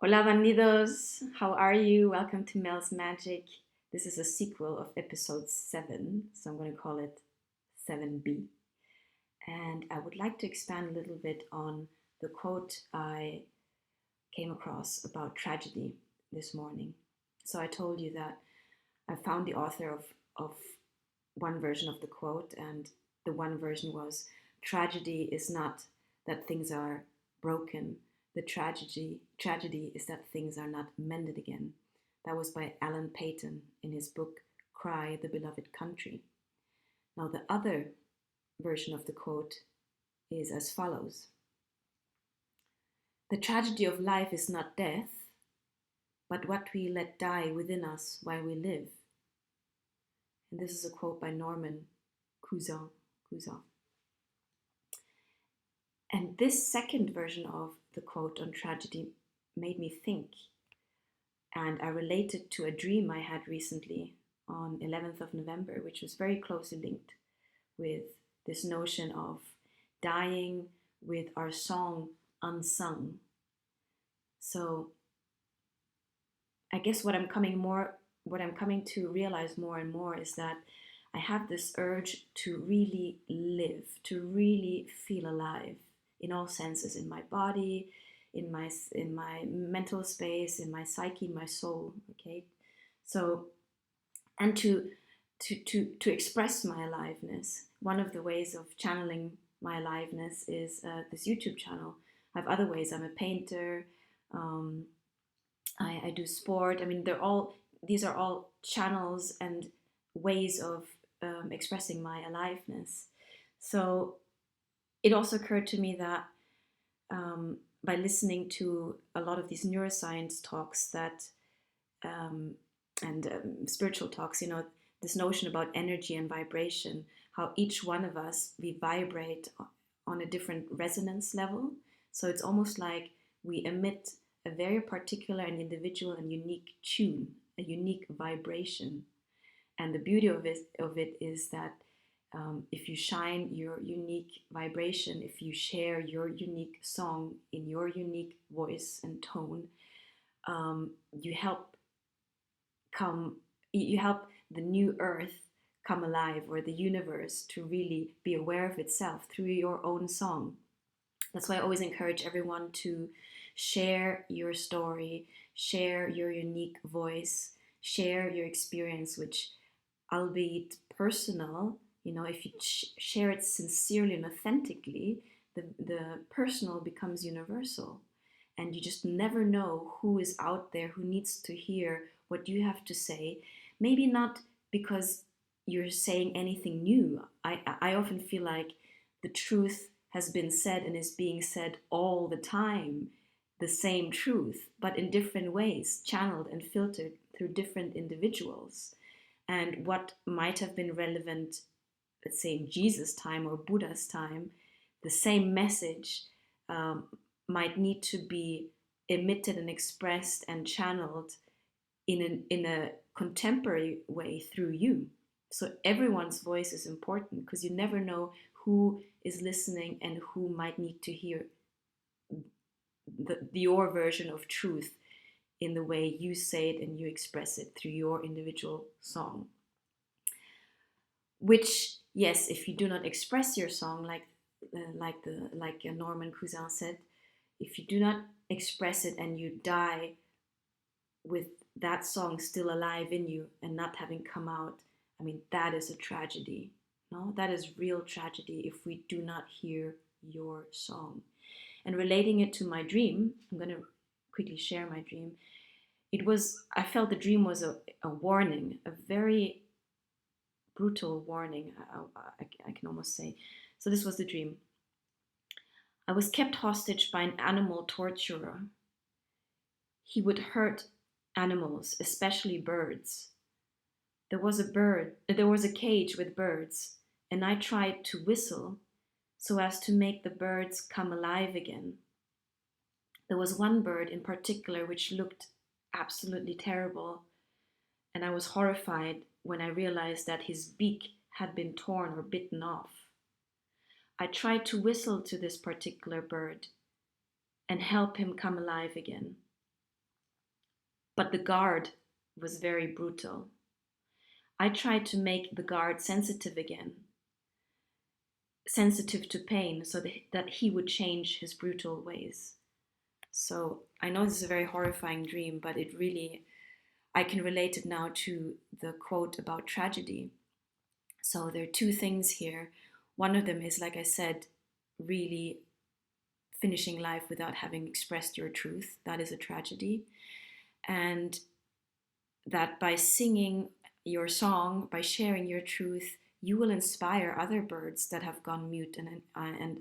Hola, bandidos! How are you? Welcome to Mel's Magic. This is a sequel of episode 7, so I'm going to call it 7B. And I would like to expand a little bit on the quote I came across about tragedy this morning. So I told you that I found the author of one version of the quote, and the one version was tragedy is not that things are broken. The tragedy is that things are not mended again. That was by Alan Paton in his book Cry the Beloved Country. Now the other version of the quote is as follows. The tragedy of life is not death, but what we let die within us while we live. And this is a quote by Norman Cousin. And this second version of the quote on tragedy made me think, and I related to a dream I had recently on 11th of November, which was very closely linked with this notion of dying with our song unsung. So I guess what I'm coming to realize more and more is that I have this urge to really live, to really feel alive in all senses, in my body, in my mental space, in my psyche, in my soul. Okay, so and to express my aliveness. One of the ways of channeling my aliveness is this YouTube channel. I have other ways. I'm a painter. Um, I do sport. I mean, these are all channels and ways of expressing my aliveness. So it also occurred to me that by listening to a lot of these neuroscience talks and spiritual talks, this notion about energy and vibration, how each one of us, we vibrate on a different resonance level. So it's almost like we emit a very particular and individual and unique tune, a unique vibration. And the beauty of it is that if you shine your unique vibration, if you share your unique song in your unique voice and tone, you help you help the new earth come alive, or the universe to really be aware of itself through your own song. That's why I always encourage everyone to share your story, share your unique voice, share your experience, which, albeit personal, if you share it sincerely and authentically, the personal becomes universal. And you just never know who is out there who needs to hear what you have to say. Maybe not because you're saying anything new. I often feel like the truth has been said and is being said all the time, the same truth, but in different ways, channeled and filtered through different individuals. And what might have been relevant, let's say in Jesus' time or Buddha's time, the same message um, might need to be emitted and expressed and channeled in a contemporary way through you. So everyone's voice is important, because you never know who is listening and who might need to hear your version of truth in the way you say it and you express it through your individual song. Which, yes, if you do not express your song, like Norman Cousin said, if you do not express it and you die with that song still alive in you and not having come out, I mean, that is a tragedy. No, that is real tragedy if we do not hear your song. And relating it to my dream, I'm going to quickly share my dream. I felt the dream was a warning, a very brutal warning, I can almost say. So this was the dream. I was kept hostage by an animal torturer. He would hurt animals, especially birds. There was a cage with birds, and I tried to whistle so as to make the birds come alive again. There was one bird in particular which looked absolutely terrible, and I was horrified when I realized that his beak had been torn or bitten off. I tried to whistle to this particular bird and help him come alive again. but the guard was very brutal. I tried to make the guard sensitive again, sensitive to pain, so that he would change his brutal ways. So I know this is a very horrifying dream, but it really, I can relate it now to the quote about tragedy. So there are two things here. One of them is, like I said, really finishing life without having expressed your truth. That is a tragedy. And that by singing your song, by sharing your truth, you will inspire other birds that have gone mute and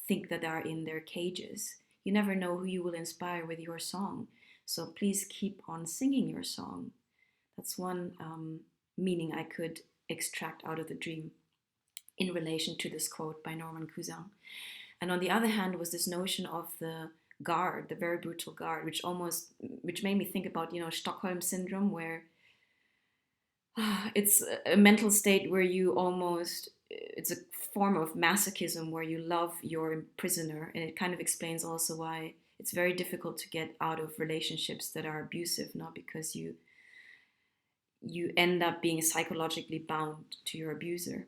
think that they are in their cages. You never know who you will inspire with your song. So please keep on singing your song. That's one meaning I could extract out of the dream in relation to this quote by Norman Cousin. And on the other hand was this notion of the guard, the very brutal guard, which made me think about, Stockholm syndrome, where it's a mental state where it's a form of masochism where you love your prisoner. And it kind of explains also why it's very difficult to get out of relationships that are abusive, not because you end up being psychologically bound to your abuser.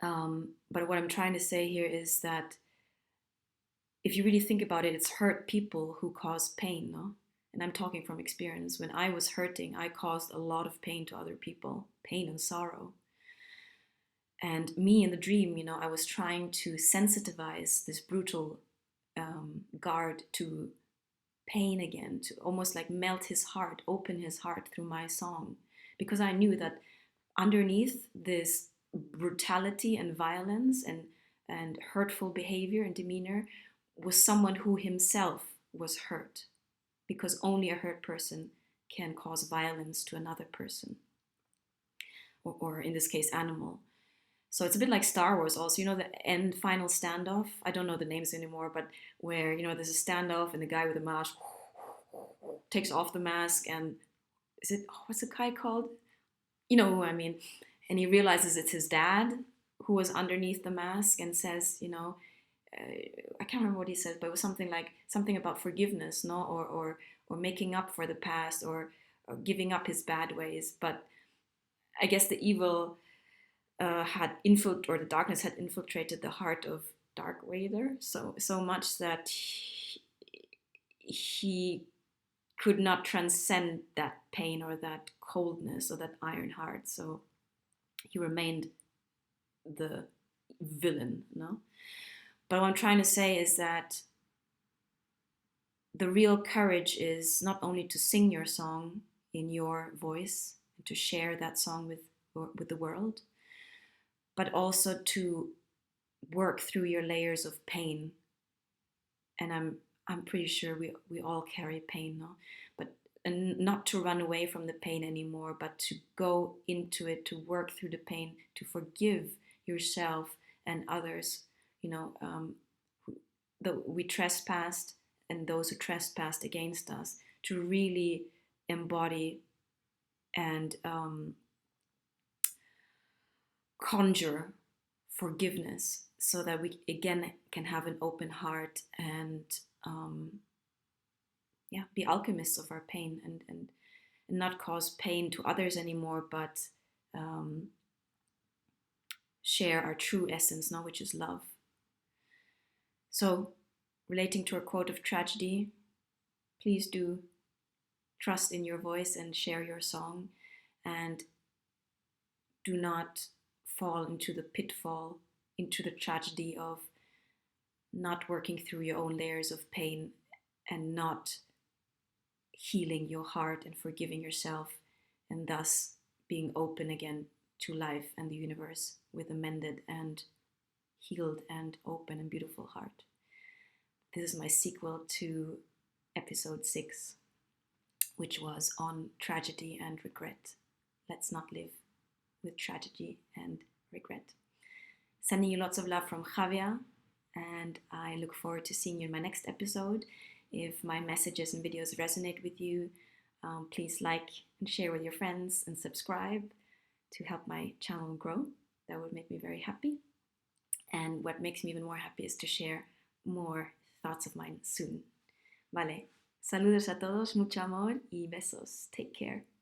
But what I'm trying to say here is that if you really think about it, it's hurt people who cause pain, no? And I'm talking from experience. When I was hurting, I caused a lot of pain to other people, pain and sorrow. And me in the dream, I was trying to sensitize this brutal guard to pain again, to almost like melt his heart, open his heart through my song. Because I knew that underneath this brutality and violence and hurtful behavior and demeanor was someone who himself was hurt, because only a hurt person can cause violence to another person, or in this case, animal. So it's a bit like Star Wars also, the end final standoff. I don't know the names anymore, but where, there's a standoff and the guy with the mask takes off the mask and what's the guy called? You know who I mean. And he realizes it's his dad who was underneath the mask and says, I can't remember what he said, but it was something about forgiveness, no, or making up for the past, or giving up his bad ways. But I guess the evil or the darkness had infiltrated the heart of Dark Vader so much that he could not transcend that pain or that coldness or that iron heart. So he remained the villain, no? But what I'm trying to say is that the real courage is not only to sing your song in your voice, and to share that song with the world, but also to work through your layers of pain. And I'm pretty sure we all carry pain, no? And not to run away from the pain anymore, but to go into it, to work through the pain, to forgive yourself and others, that we trespassed and those who trespassed against us, to really embody and conjure forgiveness, so that we again can have an open heart and be alchemists of our pain, and not cause pain to others anymore, but share our true essence now, which is love. So, relating to our quote of tragedy, please do trust in your voice and share your song, and do not fall into the pitfall, into the tragedy of not working through your own layers of pain and not healing your heart and forgiving yourself, and thus being open again to life and the universe with a mended and healed and open and beautiful heart. This is my sequel to episode 6, which was on tragedy and regret. Let's not live with tragedy and regret. Sending you lots of love from Javier, and I look forward to seeing you in my next episode. If my messages and videos resonate with you, please like and share with your friends and subscribe to help my channel grow. That would make me very happy. And what makes me even more happy is to share more thoughts of mine soon. Vale, Saludos a todos, mucho amor y besos. Take care.